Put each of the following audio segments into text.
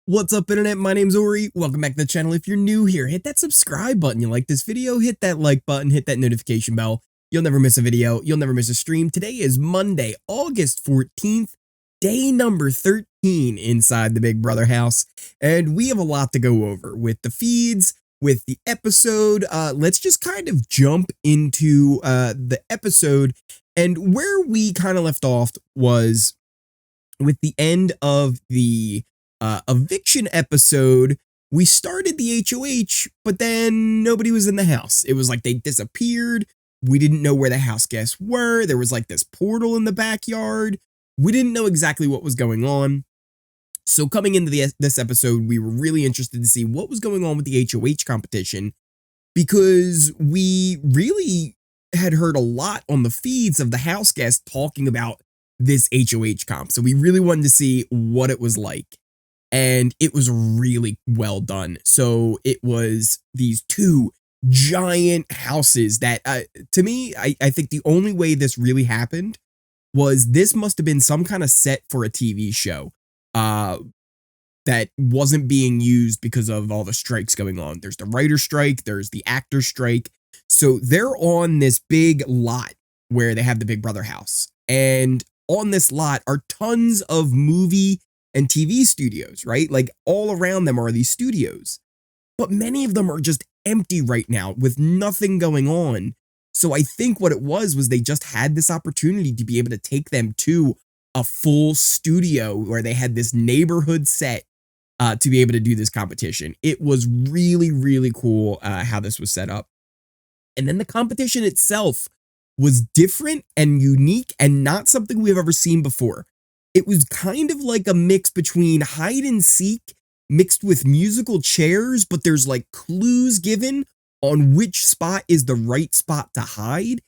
What's up, internet? My name's Ori. Welcome back to the channel. If you're new here, hit that subscribe button. You like this video, hit that like button, hit that notification bell. You'll never miss a video. You'll never miss a stream. Today is Monday, August 14th, day number 13 inside the Big Brother house. And we have a lot to go over with the feeds, with the episode. Let's just kind of jump into the episode. And where we kind of left off was with the end of the eviction episode. We started the HoH, but then nobody was in the house. It was like they disappeared. We didn't know where the house guests were. There was like this portal in the backyard. We didn't know exactly what was going on. So coming into this episode, we were really interested to see what was going on with the HoH competition, because we really had heard a lot on the feeds of the house guests talking about this HoH comp. So we really wanted to see what it was like. And it was really well done. So it was these two giant houses that, to me, I think the only way this really happened was this must have been some kind of set for a TV show that wasn't being used because of all the strikes going on. There's the writer strike, there's the actor strike. So they're on this big lot where they have the Big Brother house. And on this lot are tons of movie and TV studios, right? Like all around them are these studios, but many of them are just empty right now with nothing going on. So I think what it was they just had this opportunity to be able to take them to a full studio where they had this neighborhood set to be able to do this competition. It was really, really cool how this was set up. And then the competition itself was different and unique and not something we've ever seen before. It was kind of like a mix between hide and seek mixed with musical chairs, but there's like clues given on which spot is the right spot to hide.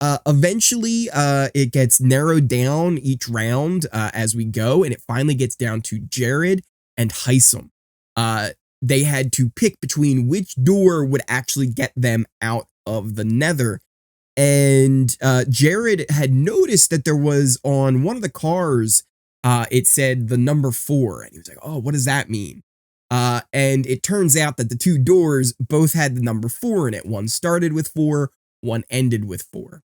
Eventually, it gets narrowed down each round as we go, and it finally gets down to Jared and Hisam. They had to pick between which door would actually get them out of the Nether. And Jared had noticed that there was on one of the cars, it said the number 4, and he was like, oh, what does that mean? And it turns out that the two doors both had the number 4 in it. One started with 4, one ended with 4.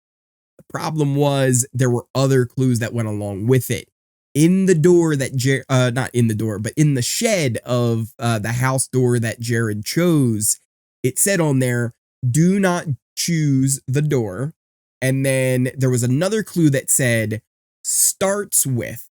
The problem was there were other clues that went along with it. In the door that not in the door, but in the shed of the house door that Jared chose, it said on there, do not choose the door. And then there was another clue that said starts with.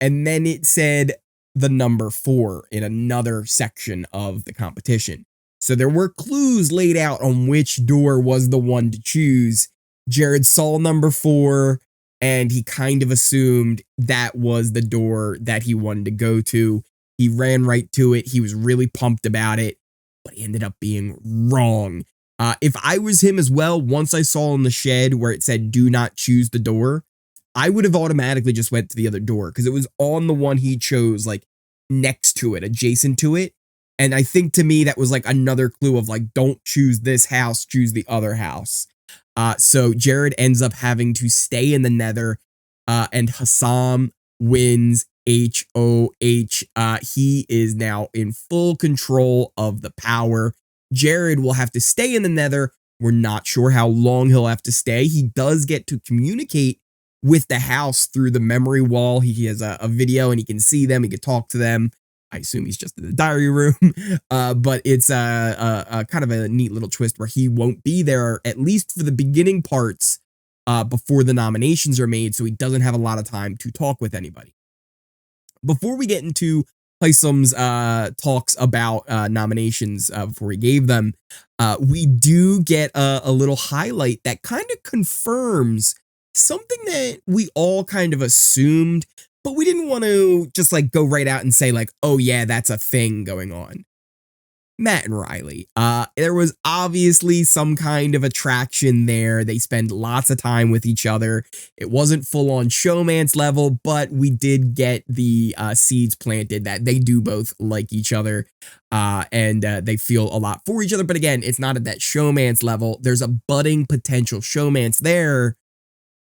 And then it said the number 4 in another section of the competition. So there were clues laid out on which door was the one to choose. Jared saw number 4, and he kind of assumed that was the door that he wanted to go to. He ran right to it. He was really pumped about it, but he ended up being wrong. If I was him as well, once I saw in the shed where it said do not choose the door, I would have automatically just went to the other door because it was on the one he chose, like next to it, adjacent to it. And I think to me, that was like another clue of like, don't choose this house, choose the other house. So Jared ends up having to stay in the Nether, and Hisam wins HoH. He is now in full control of the power. Jared will have to stay in the Nether. We're not sure how long he'll have to stay. He does get to communicate with the house through the memory wall. He has a video and he can see them. He can talk to them. I assume he's just in the diary room, but it's a kind of a neat little twist where he won't be there, at least for the beginning parts, before the nominations are made, so he doesn't have a lot of time to talk with anybody. Before we get into Hisam's talks about nominations before he gave them, we do get a little highlight that kind of confirms something that we all kind of assumed, but we didn't want to just like go right out and say like, oh yeah, that's a thing going on. Matt and Reilly. There was obviously some kind of attraction there. They spend lots of time with each other. It wasn't full on showmance level, but we did get the seeds planted that they do both like each other, and they feel a lot for each other. But again, it's not at that showmance level. There's a budding potential showmance there,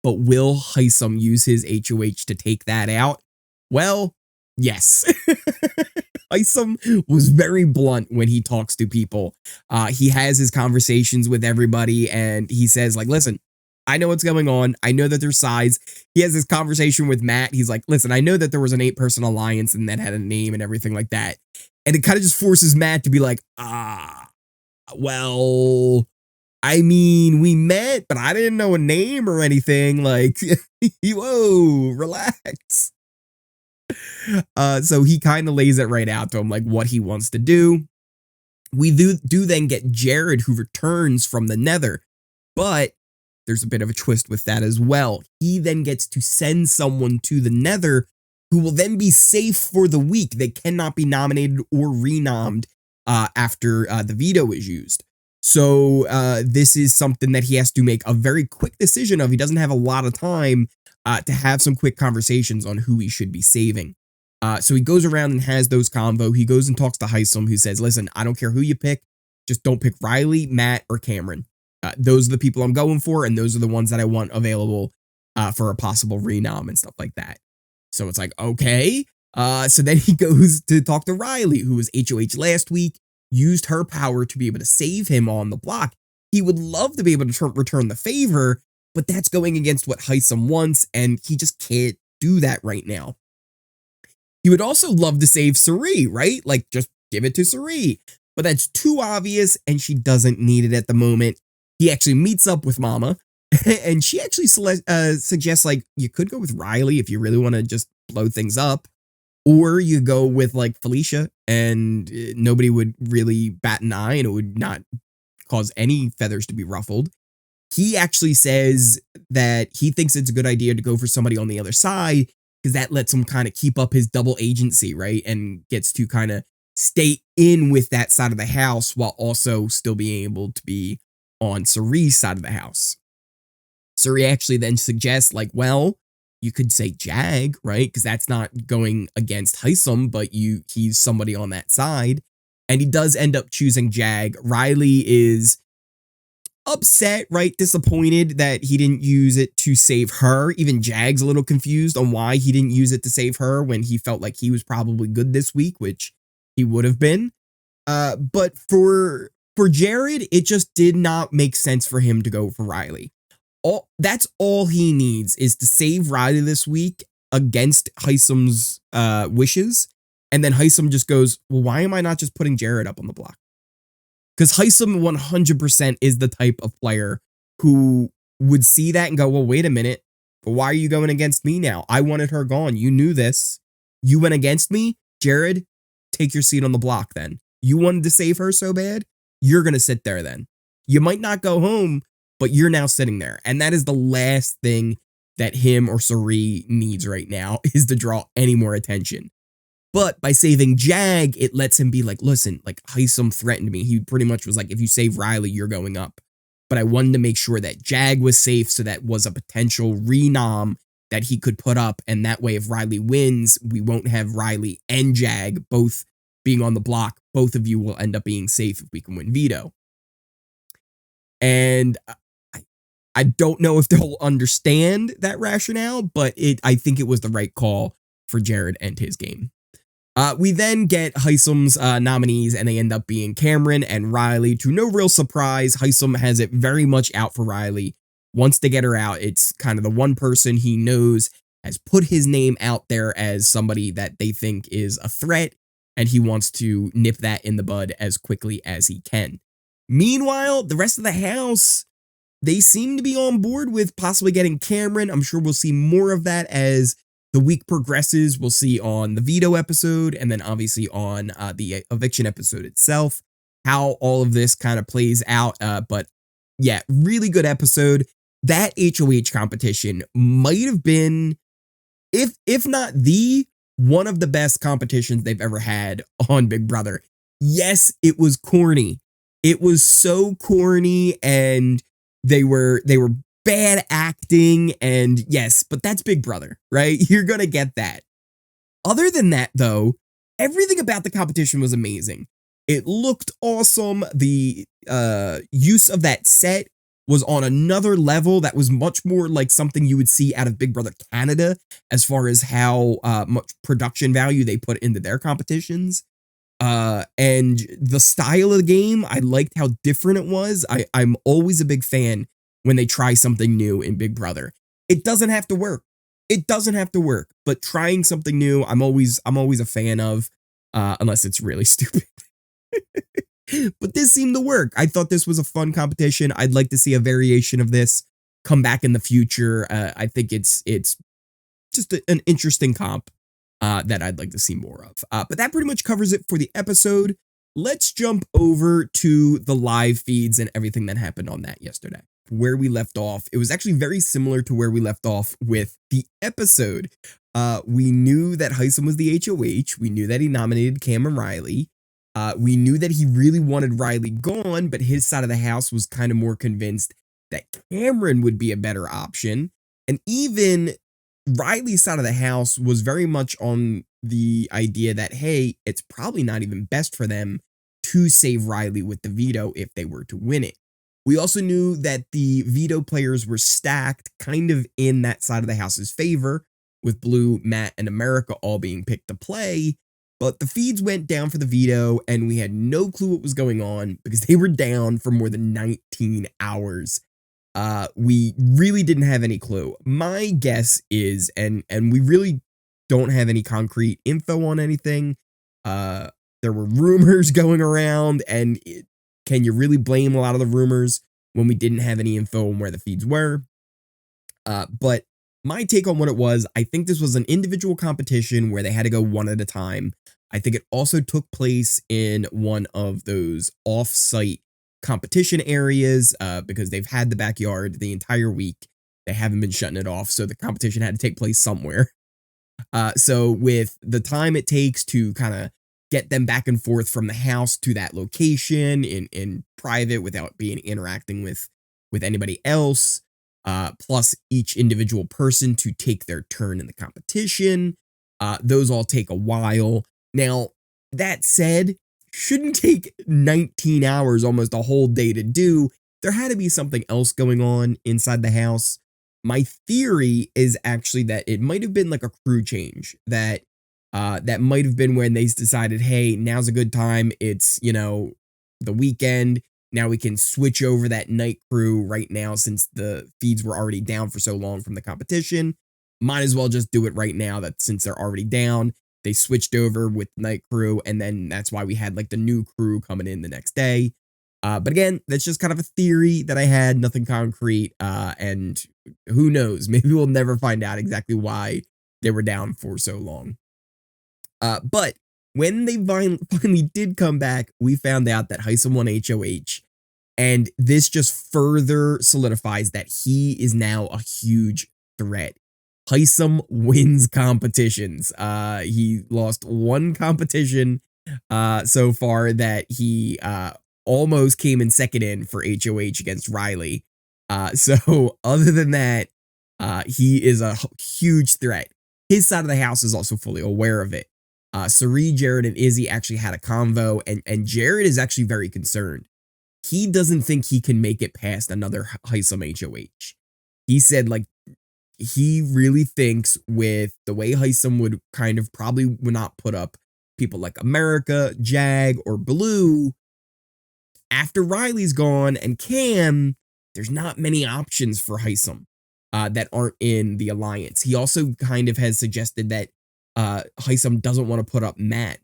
but will Hisam use his HoH to take that out? Well, yes. Hisam was very blunt when he talks to people. He has his conversations with everybody, and he says, like, listen, I know what's going on. I know that there's sides. He has this conversation with Matt. He's like, listen, I know that there was an 8-person alliance and that had a name and everything like that. And it kind of just forces Matt to be like, well, I mean, we met, but I didn't know a name or anything. Like, whoa, relax. So he kind of lays it right out to him, like what he wants to do. We do then get Jared, who returns from the Nether, but there's a bit of a twist with that as well. He then gets to send someone to the Nether who will then be safe for the week. They cannot be nominated or renommed after the veto is used. So this is something that he has to make a very quick decision of. He doesn't have a lot of time to have some quick conversations on who he should be saving. So he goes around and has those convo. He goes and talks to Hisam, who says, listen, I don't care who you pick. Just don't pick Reilly, Matt, or Cameron. Those are the people I'm going for, and those are the ones that I want available for a possible renom and stuff like that. So it's like, okay. So then he goes to talk to Reilly, who was HoH last week, used her power to be able to save him on the block. He would love to be able to return the favor, but that's going against what Hisam wants, and he just can't do that right now. He would also love to save Cirie, right? Like, just give it to Cirie. But that's too obvious, and she doesn't need it at the moment. He actually meets up with Mama, and she actually suggests, like, you could go with Reilly if you really want to just blow things up, or you go with, like, Felicia, and nobody would really bat an eye, and it would not cause any feathers to be ruffled. He actually says that he thinks it's a good idea to go for somebody on the other side, because that lets him kind of keep up his double agency, right? And gets to kind of stay in with that side of the house while also still being able to be on Cirie's side of the house. Cirie actually then suggests, like, well, you could say Jag, right? Because that's not going against Hisam, but he's somebody on that side. And he does end up choosing Jag. Reilly is upset, right? Disappointed that he didn't use it to save her. Even Jag's a little confused on why he didn't use it to save her when he felt like he was probably good this week, which he would have been. But for Jared, it just did not make sense for him to go for Reilly. That's all he needs is to save Reilly this week against Hisam's wishes. And then Hisam just goes, well, why am I not just putting Jared up on the block? Because Hisam 100% is the type of player who would see that and go, well, wait a minute. But why are you going against me now? I wanted her gone. You knew this. You went against me. Jared, take your seat on the block then. You wanted to save her so bad? You're going to sit there then. You might not go home, but you're now sitting there. And that is the last thing that him or Cirie needs right now, is to draw any more attention. But by saving Jag, it lets him be like, listen, like, Hisam threatened me. He pretty much was like, if you save Reilly, you're going up. But I wanted to make sure that Jag was safe, so that was a potential renom that he could put up. And that way, if Reilly wins, we won't have Reilly and Jag both being on the block. Both of you will end up being safe if we can win veto. And I don't know if they'll understand that rationale, but I think it was the right call for Jared and his game. We then get Hisam's nominees, and they end up being Cameron and Reilly. To no real surprise, Hisam has it very much out for Reilly. Wants to get her out. It's kind of the one person he knows has put his name out there as somebody that they think is a threat, and he wants to nip that in the bud as quickly as he can. Meanwhile, the rest of the house, they seem to be on board with possibly getting Cameron. I'm sure we'll see more of that as the week progresses. We'll see on the veto episode, and then obviously on the eviction episode itself, how all of this kind of plays out. But yeah, really good episode. That HoH competition might have been, if not the one of the best competitions they've ever had on Big Brother. Yes, it was corny. It was so corny, and they were bad acting, and yes, but that's Big Brother, right? You're gonna get that. Other than that, though, everything about the competition was amazing. It looked awesome. The use of that set was on another level that was much more like something you would see out of Big Brother Canada, as far as how much production value they put into their competitions. And the style of the game, I liked how different it was. I'm always a big fan when they try something new in Big Brother. It doesn't have to work. It doesn't have to work, but trying something new, I'm always a fan of, unless it's really stupid. But this seemed to work. I thought this was a fun competition. I'd like to see a variation of this come back in the future. I think it's just an interesting comp that I'd like to see more of. But that pretty much covers it for the episode. Let's jump over to the live feeds and everything that happened on that yesterday. Where we left off, it was actually very similar to where we left off with the episode. We knew that Hisam was the HoH. We knew that he nominated Cam and Reilly. We knew that he really wanted Reilly gone, but his side of the house was kind of more convinced that Cameron would be a better option. And even Reilly's side of the house was very much on the idea that, hey, it's probably not even best for them to save Reilly with the veto if they were to win it. We also knew that the veto players were stacked kind of in that side of the house's favor, with Blue, Matt, and America all being picked to play. But the feeds went down for the veto, and we had no clue what was going on because they were down for more than 19 hours. We really didn't have any clue. My guess is, and we really don't have any concrete info on anything. There were rumors going around, and can you really blame a lot of the rumors when we didn't have any info on where the feeds were? But my take on what it was, I think this was an individual competition where they had to go one at a time. I think it also took place in one of those off-site competition areas because they've had the backyard the entire week. They haven't been shutting it off, so the competition had to take place somewhere. So with the time it takes to kind of get them back and forth from the house to that location in private without being interacting with anybody else, plus each individual person to take their turn in the competition, those all take a while. Now, that said, shouldn't take 19 hours, almost a whole day to do. There had to be something else going on inside the house. My theory is actually that it might have been like a crew change, that might have been when they decided, hey, now's a good time. It's, the weekend. Now we can switch over that night crew right now since the feeds were already down for so long from the competition. Might as well just do it right now that since they're already down. They switched over with night crew, and then that's why we had like the new crew coming in the next day. But again, that's just kind of a theory that I had, nothing concrete, and who knows, maybe we'll never find out exactly why they were down for so long. But when they finally did come back, we found out that Hisam won HoH, and this just further solidifies that he is now a huge threat. Hisam wins competitions. He lost one competition so far that he almost came in second in for HoH against Reilly. So other than that, he is a huge threat. His side of the house is also fully aware of it. Cirie, Jared, and Izzy actually had a convo, and Jared is actually very concerned. He doesn't think he can make it past another Hisam HoH. He said, like, he really thinks with the way Hisam would kind of probably would not put up people like America, Jag, or Blue, after Reilly's gone and Cam, there's not many options for Hisam that aren't in the alliance. He also kind of has suggested that Hisam doesn't want to put up Matt.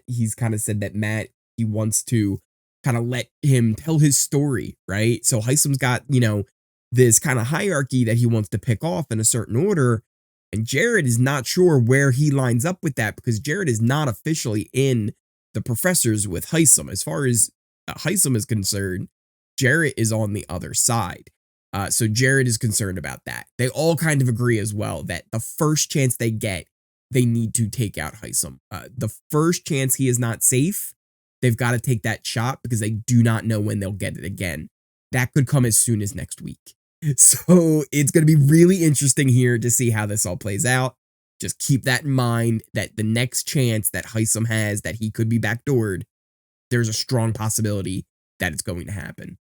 He's kind of said that Matt, he wants to kind of let him tell his story, right? So Hisam's got, this kind of hierarchy that he wants to pick off in a certain order. And Jared is not sure where he lines up with that because Jared is not officially in the professors with Hisam. As far as Hisam is concerned, Jared is on the other side. So Jared is concerned about that. They all kind of agree as well that the first chance they get, they need to take out Hisam. The first chance he is not safe, they've got to take that shot because they do not know when they'll get it again. That could come as soon as next week. So it's going to be really interesting here to see how this all plays out. Just keep that in mind that the next chance that Hisam has that he could be backdoored, there's a strong possibility that it's going to happen.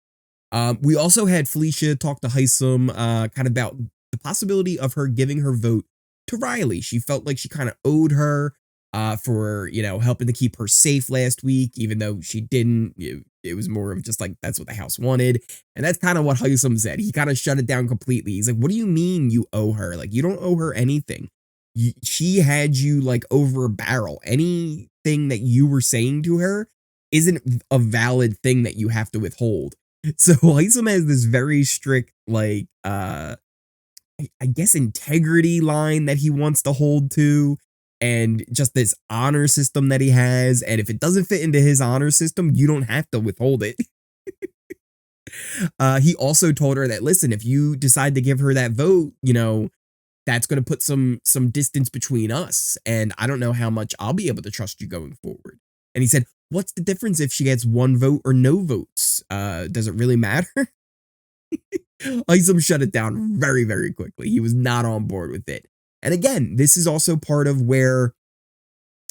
We also had Felicia talk to Hisam kind of about the possibility of her giving her vote to Reilly. She felt like she kind of owed her for, you know, helping to keep her safe last week, even though she didn't. It was more of just like, that's what the house wanted. And that's kind of what Hisam said. He kind of shut it down completely. He's like, what do you mean you owe her? Like, you don't owe her anything. She had you like over a barrel. Anything that you were saying to her isn't a valid thing that you have to withhold. So Hisam has this very strict, like, I guess integrity line that he wants to hold to, and just this honor system that he has. And if it doesn't fit into his honor system, you don't have to withhold it. He also told her that, listen, if you decide to give her that vote, you know, that's going to put some distance between us. And I don't know how much I'll be able to trust you going forward. And he said, what's the difference if she gets one vote or no votes? Does it really matter? Hisam shut it down very, very quickly. He was not on board with it. And again, this is also part of where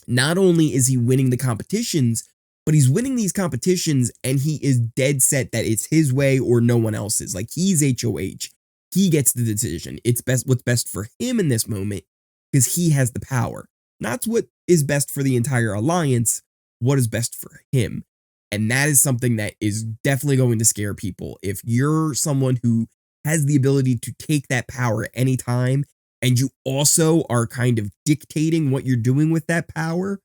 not only is he winning the competitions, but he's winning these competitions and he is dead set that it's his way or no one else's. Like, he's HoH. He gets the decision. It's what's best for him in this moment because he has the power. Not what is best for the entire alliance, what is best for him. And that is something that is definitely going to scare people. If you're someone who has the ability to take that power at any time, and you also are kind of dictating what you're doing with that power,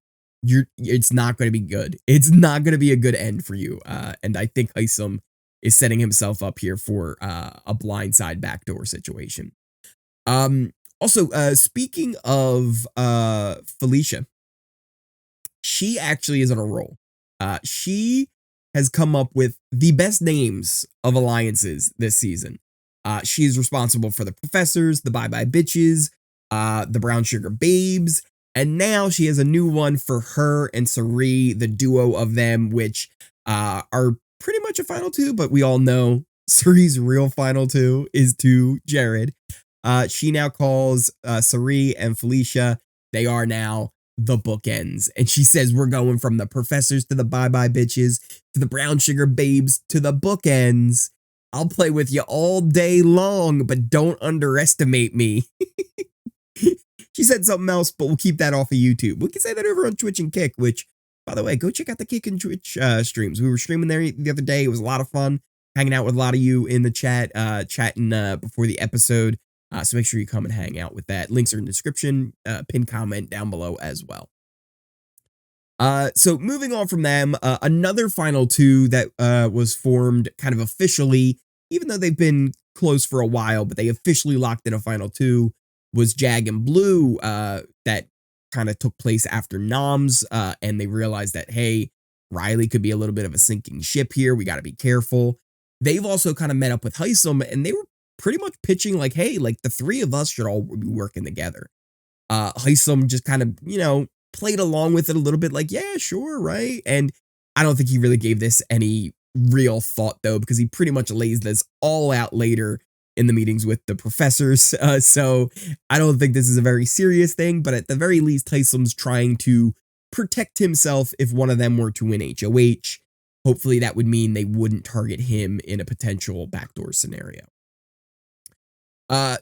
it's not going to be good. It's not going to be a good end for you. And I think Hisam is setting himself up here for a blindside backdoor situation. Also, speaking of Felicia, she actually is on a roll. She has come up with the best names of alliances this season. She is responsible for the professors, the Bye Bye Bitches, the Brown Sugar Babes, and now she has a new one for her and Cirie, the duo of them, which are pretty much a final two, but we all know Cirie's real final two is to Jared. She now calls Cirie and Felicia, they are now the bookends. And she says, we're going from the professors to the Bye Bye Bitches to the Brown Sugar Babes to the bookends. I'll play with you all day long, but don't underestimate me. She said something else, but we'll keep that off of YouTube. We can say that over on Twitch and Kick, which, by the way, go check out the Kick and Twitch streams. We were streaming there the other day. It was a lot of fun hanging out with a lot of you in the chat, chatting before the episode. So make sure you come and hang out with that. Links are in the description, pinned comment down below as well. So moving on from them, another final two that was formed kind of officially, even though they've been close for a while, but they officially locked in a final two, was Jag and Blue, that kind of took place after Noms, and they realized that, hey, Reilly could be a little bit of a sinking ship here. We got to be careful. They've also kind of met up with Hisam, and they were pretty much pitching like, hey, like the three of us should all be working together. Hisam just kind of, you know, played along with it a little bit like, yeah, sure, right? And I don't think he really gave this any real thought, though, because he pretty much lays this all out later in the meetings with the professors. So I don't think this is a very serious thing, but at the very least, Hisam's trying to protect himself if one of them were to win HoH. Hopefully that would mean they wouldn't target him in a potential backdoor scenario.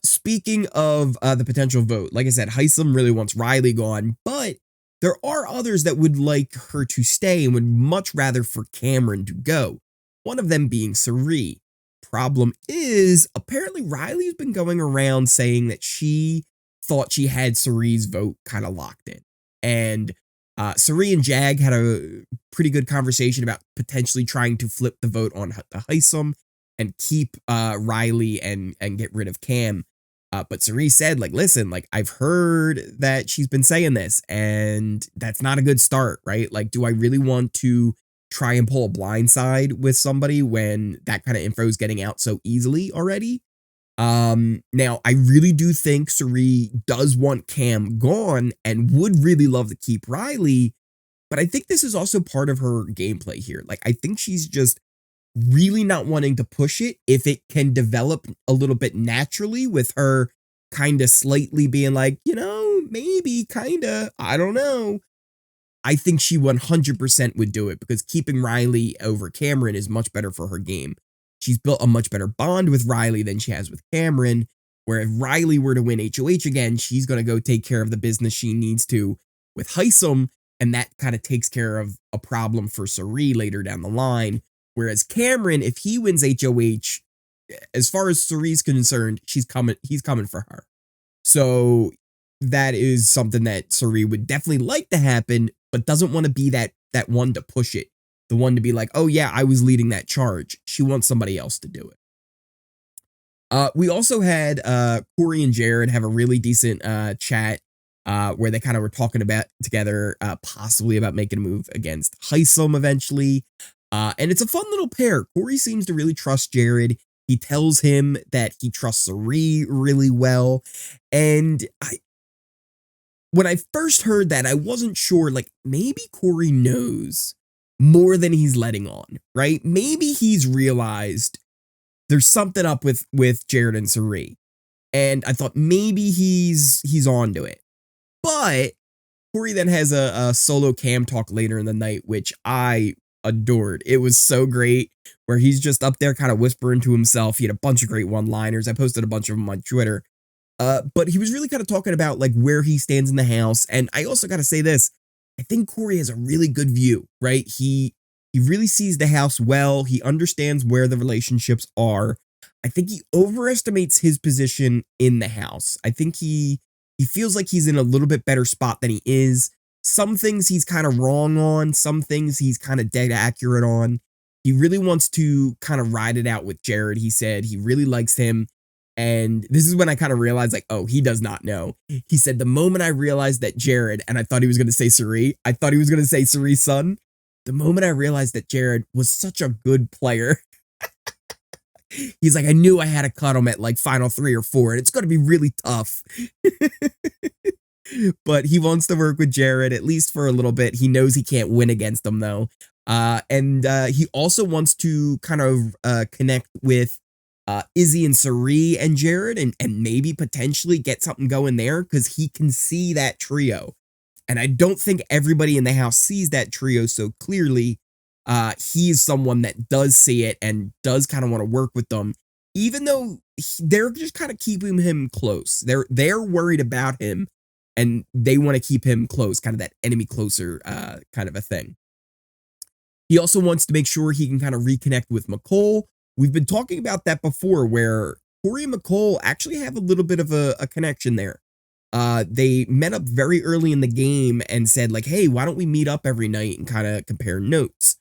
Speaking of the potential vote, like I said, Hisam really wants Reilly gone, but there are others that would like her to stay and would much rather for Cameron to go. One of them being Cirie. Problem is, apparently Reilly's been going around saying that she thought she had Cirie's vote kind of locked in. And Cirie and Jag had a pretty good conversation about potentially trying to flip the vote on Hisam and keep Reilly and get rid of Cam. But Cirie said, like, listen, like, I've heard that she's been saying this, and that's not a good start, right? Like, do I really want to try and pull a blind side with somebody when that kind of info is getting out so easily already? Now, I really do think Cirie does want Cam gone and would really love to keep Reilly, but I think this is also part of her gameplay here. Like, I think she's just really not wanting to push it if it can develop a little bit naturally with her kind of slightly being like, you know, maybe, kind of, I don't know. I think she 100% would do it because keeping Reilly over Cameron is much better for her game. She's built a much better bond with Reilly than she has with Cameron, where if Reilly were to win HoH again, she's going to go take care of the business she needs to with Hisam, and that kind of takes care of a problem for Cirie later down the line. Whereas Cameron, if he wins HoH, as far as Cirie's concerned, he's coming for her. So that is something that Cirie would definitely like to happen, but doesn't want to be that one to push it. The one to be like, oh yeah, I was leading that charge. She wants somebody else to do it. We also had Cory and Jared have a really decent chat where they kind of were talking about together, possibly about making a move against Hisam eventually. And it's a fun little pair. Cory seems to really trust Jared. He tells him that he trusts Cirie really well. And when I first heard that, I wasn't sure, like, maybe Cory knows more than he's letting on, right? Maybe he's realized there's something up with Jared and Cirie. And I thought maybe he's onto it. But Cory then has a solo cam talk later in the night, which I adored. It was so great, where he's just up there kind of whispering to himself. He had a bunch of great one-liners. I posted a bunch of them on Twitter. But he was really kind of talking about like where he stands in the house. And I also got to say this, I think Cory has a really good view, right? He really sees the house well. He understands where the relationships are. I think he overestimates his position in the house. I think he feels like he's in a little bit better spot than he is. Some things he's kind of wrong on. Some things he's kind of dead accurate on. He really wants to kind of ride it out with Jared. He said he really likes him. And this is when I kind of realized, like, oh, he does not know. He said, the moment I realized that Jared, and I thought he was going to say Cirie, I thought he was going to say Cirie's son. The moment I realized that Jared was such a good player, he's like, I knew I had to cut him at like final 3 or 4, and it's going to be really tough. But he wants to work with Jared, at least for a little bit. He knows he can't win against him, though. And he also wants to kind of connect with Izzy and Cirie and Jared, and maybe potentially get something going there, because he can see that trio. And I don't think everybody in the house sees that trio so clearly. He is someone that does see it and does kind of want to work with them, even though they're just kind of keeping him close. They're worried about him, and they want to keep him close, kind of that enemy closer kind of a thing. He also wants to make sure he can kind of reconnect with Mecole. We've been talking about that before, where Cory and Mecole actually have a little bit of a connection there. They met up very early in the game and said, like, hey, why don't we meet up every night and kind of compare notes?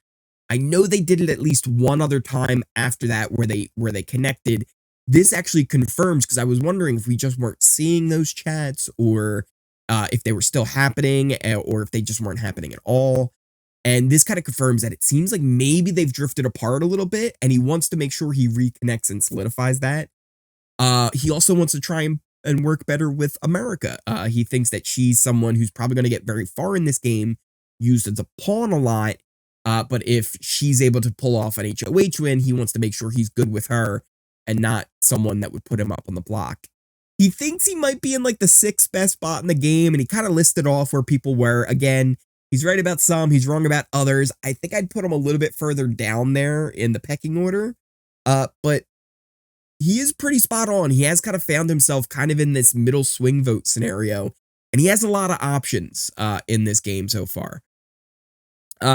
I know they did it at least one other time after that where they connected. This actually confirms, because I was wondering if we just weren't seeing those chats, or if they were still happening, or if they just weren't happening at all. And this kind of confirms that it seems like maybe they've drifted apart a little bit, and he wants to make sure he reconnects and solidifies that. He also wants to try and work better with America. He thinks that she's someone who's probably going to get very far in this game, used as a pawn a lot. But if she's able to pull off an HoH win, he wants to make sure he's good with her and not someone that would put him up on the block. He thinks he might be in like the 6th best spot in the game, and he kind of listed off where people were. Again, he's right about some, he's wrong about others. I think I'd put him a little bit further down there in the pecking order. But he is pretty spot on. He has kind of found himself kind of in this middle swing vote scenario, and he has a lot of options in this game so far.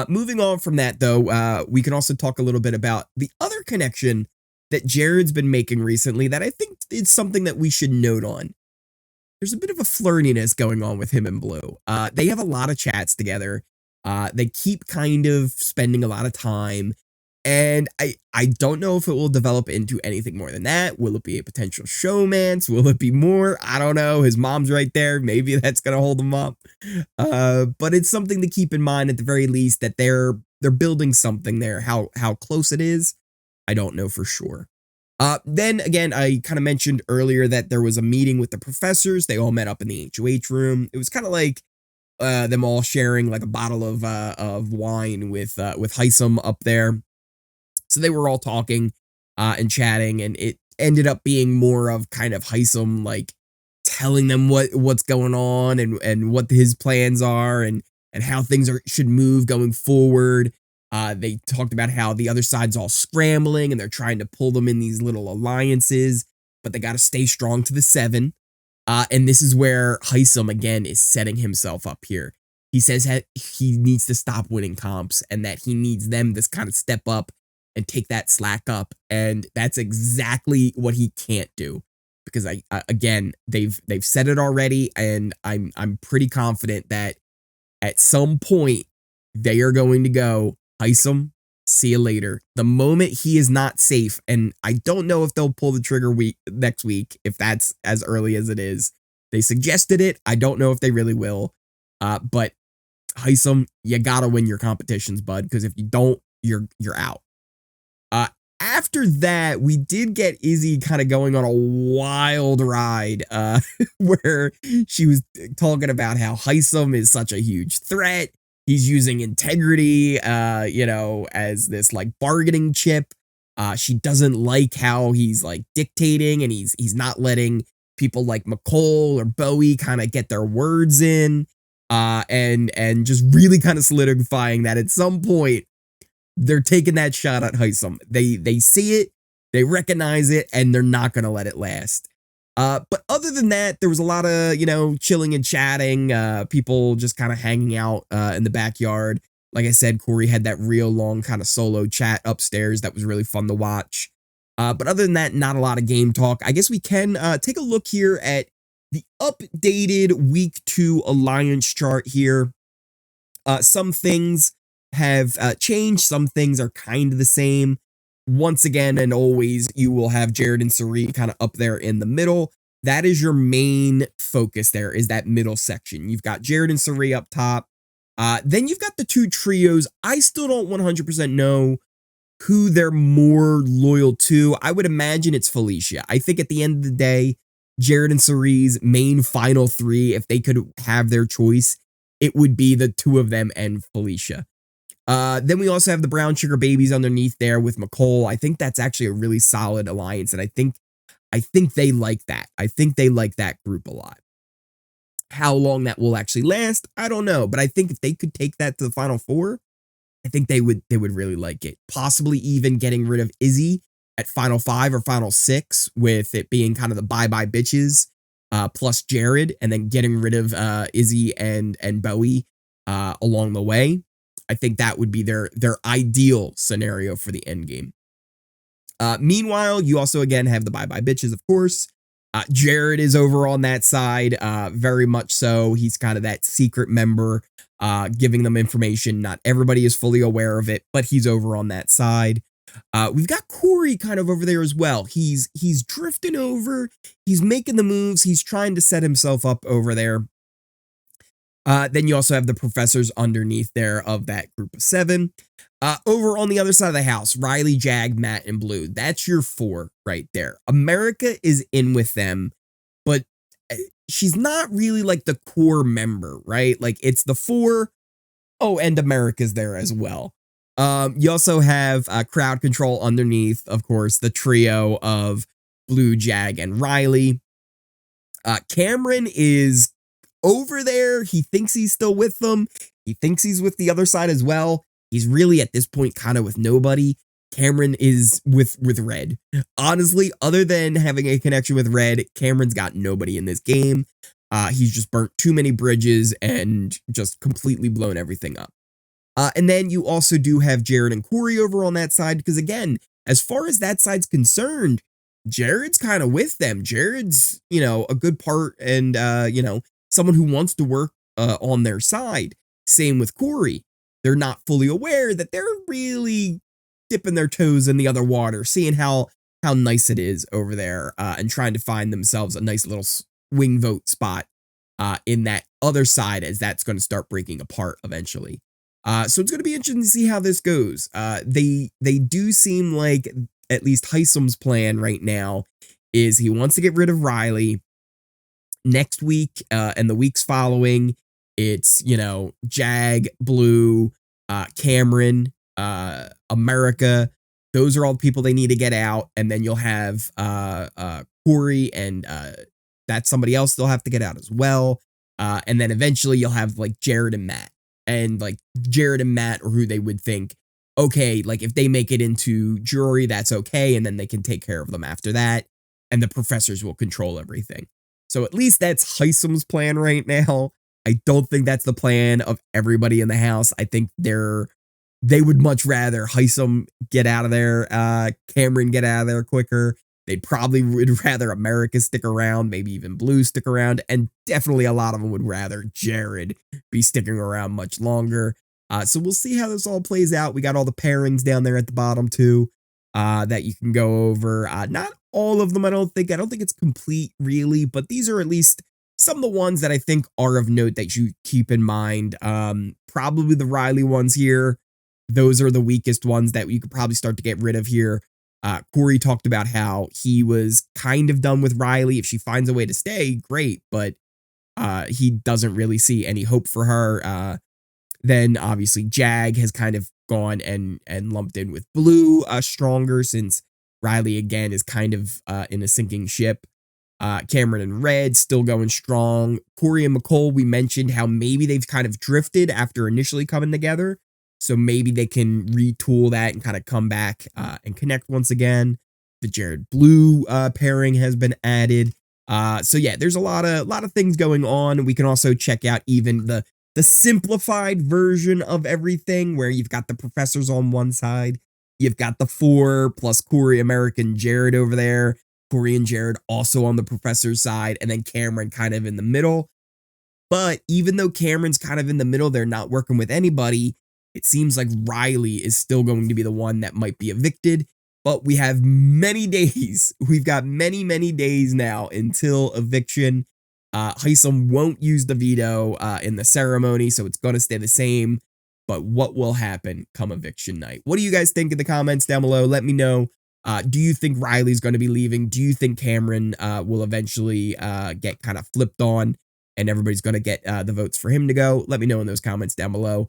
Moving on from that, though, we can also talk a little bit about the other connection that Jared's been making recently that I think is something that we should note on. There's a bit of a flirtiness going on with him and Blue. They have a lot of chats together. They keep kind of spending a lot of time. And I don't know if it will develop into anything more than that. Will it be a potential showmance? Will it be more? I don't know. His mom's right there. Maybe that's going to hold him up. But it's something to keep in mind at the very least, that they're building something there. How close it is, I don't know for sure. Then again, I kind of mentioned earlier that there was a meeting with the professors. They all met up in the HoH room. It was kind of like them all sharing like a bottle of wine with Hisam up there. So they were all talking and chatting, and it ended up being more of kind of Hisam like telling them what's going on and what his plans are and how things should move going forward. They talked about how the other side's all scrambling and they're trying to pull them in these little alliances, but they got to stay strong to the 7. And this is where Hisam again is setting himself up here. He says that he needs to stop winning comps and that he needs them to kind of step up and take that slack up. And that's exactly what he can't do. Because again, they've said it already, and I'm pretty confident that at some point they are going to go, Hisam, see you later. The moment he is not safe, and I don't know if they'll pull the trigger next week, if that's as early as it is. They suggested it. I don't know if they really will. But Hisam, you gotta win your competitions, bud, because if you don't, you're out. After that, we did get Izzy kind of going on a wild ride where she was talking about how Hisam is such a huge threat. He's using integrity, as this like bargaining chip. She doesn't like how he's like dictating and he's not letting people like Mecole or Bowie kind of get their words in, and just really kind of solidifying that at some point they're taking that shot at Hisam. They see it, they recognize it, and they're not going to let it last. But other than that, there was a lot of, chilling and chatting, people just kind of hanging out in the backyard. Like I said, Cory had that real long kind of solo chat upstairs that was really fun to watch. But other than that, not a lot of game talk. I guess we can take a look here at the updated week 2 alliance chart here. Some things have changed. Some things are kind of the same. Once again, and always, you will have Jared and Cirie kind of up there in the middle. That is your main focus there, is that middle section. You've got Jared and Cirie up top. Then you've got the 2 trios. I still don't 100% know who they're more loyal to. I would imagine it's Felicia. I think at the end of the day, Jared and Cirie's main final 3, if they could have their choice, it would be the 2 of them and Felicia. Then we also have the brown sugar babies underneath there with Mecole. I think that's actually a really solid alliance, and I think they like that. I think they like that group a lot. How long that will actually last, I don't know, but I think if they could take that to the final 4, I think they would really like it. Possibly even getting rid of Izzy at final 5 or final 6, with it being kind of the bye-bye bitches plus Jared, and then getting rid of Izzy and Bowie along the way. I think that would be their ideal scenario for the end game. Meanwhile, you also again have the bye-bye bitches, of course. Jared is over on that side, very much so. He's kind of that secret member, giving them information. Not everybody is fully aware of it, but he's over on that side. We've got Cory kind of over there as well. He's drifting over. He's making the moves. He's trying to set himself up over there. Then you also have the professors underneath there of that group of 7. Over on the other side of the house, Reilly, Jag, Matt, and Blue. That's your 4 right there. America is in with them, but she's not really like the core member, right? Like, it's the 4. Oh, and America's there as well. You also have crowd control underneath, of course, the trio of Blue, Jag, and Reilly. Cameron is over there. He thinks he's still with them. He thinks he's with the other side as well. He's really at this point kind of with nobody. Cameron is with Red. Honestly, other than having a connection with Red, Cameron's got nobody in this game. He's just burnt too many bridges and just completely blown everything up. And then you also do have Jared and Cory over on that side, because again, as far as that side's concerned, Jared's kind of with them. Jared's, a good part, and, someone who wants to work on their side. Same with Cory. They're not fully aware that they're really dipping their toes in the other water, seeing how nice it is over there, and trying to find themselves a nice little swing vote spot in that other side, as that's going to start breaking apart eventually. So it's going to be interesting to see how this goes. They do seem like, at least Hisam's plan right now is he wants to get rid of Reilly. Next week and the weeks following, it's, Jag, Blue, Cameron, America. Those are all the people they need to get out. And then you'll have Cory, and that's somebody else they'll have to get out as well. And then eventually you'll have like Jared and Matt. And like Jared and Matt are who they would think, okay, like if they make it into jury, that's okay. And then they can take care of them after that. And the professors will control everything. So at least that's Hisam's plan right now. I don't think that's the plan of everybody in the house. I think they would much rather Hisam get out of there, Cameron get out of there quicker. They probably would rather America stick around, maybe even Blue stick around, and definitely a lot of them would rather Jared be sticking around much longer. So we'll see how this all plays out. We got all the pairings down there at the bottom too, that you can go over. Not all of them, I don't think. I don't think it's complete really, but these are at least some of the ones that I think are of note that you keep in mind. Probably the Reilly ones here. Those are the weakest ones that you could probably start to get rid of here. Cory talked about how he was kind of done with Reilly. If she finds a way to stay, great, but he doesn't really see any hope for her. Then obviously Jag has kind of gone and lumped in with Blue stronger, since Reilly again is kind of in a sinking ship. Cameron and Red still going strong. Cory and Mecole, we mentioned how maybe they've kind of drifted after initially coming together. So maybe they can retool that and kind of come back and connect once again. The Jared Blue pairing has been added. So yeah, there's a lot of things going on. We can also check out even the simplified version of everything, where you've got the professors on one side, you've got the 4 plus Cory, American, Jared over there, Cory and Jared also on the professor's side, and then Cameron kind of in the middle. But even though Cameron's kind of in the middle, they're not working with anybody. It seems like Reilly is still going to be the one that might be evicted, but we have many days. We've got many, many days now until eviction. Hisam won't use the veto in the ceremony, so it's going to stay the same. But what will happen come eviction night? What do you guys think in the comments down below? Let me know. Do you think Reilly's going to be leaving? Do you think Cameron will eventually get kind of flipped on and everybody's going to get the votes for him to go? Let me know in those comments down below.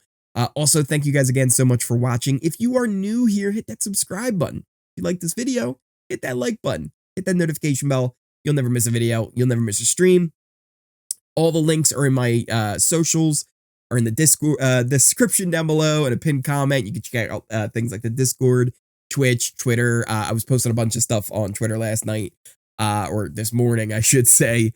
Also, thank you guys again so much for watching. If you are new here, hit that subscribe button. If you like this video, hit that like button. Hit that notification bell. You'll never miss a video. You'll never miss a stream. All the links are in my socials, or in the Discord description down below, and a pinned comment. You can check out things like the Discord, Twitch, Twitter. I was posting a bunch of stuff on Twitter last night, or this morning, I should say,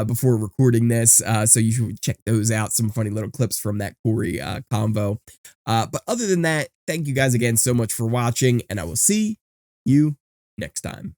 before recording this. So you should check those out. Some funny little clips from that Cory convo. But other than that, thank you guys again so much for watching, and I will see you next time.